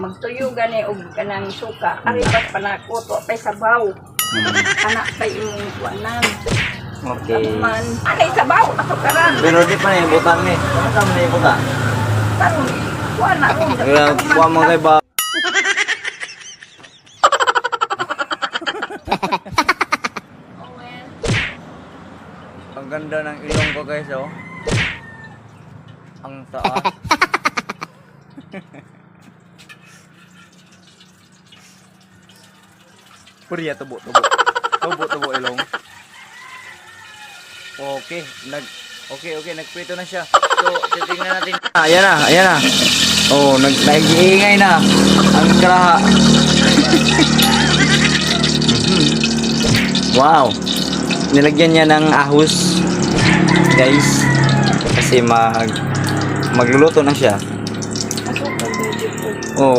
Magtuyo gani og kanang suka. Aripas panako to pay sabaw. Anak kay imong kuanan. Okay. Man, anay sabaw ato karan. Pero di pa na yung butang ni. Ano ka mo na yung butang? Karon kuana ko. Kaya kuha mo kay ba? Ang ganda ng ilong ko guys oh. Ang taas. Puriya tubo ilong. Okay, nagprito na siya. So, titingnan natin. Ayan na. Oh, nag-iingay na ang karaha. Wow. Nilagyan niya ng ahos. Guys, kasi magluluto na siya. Oh.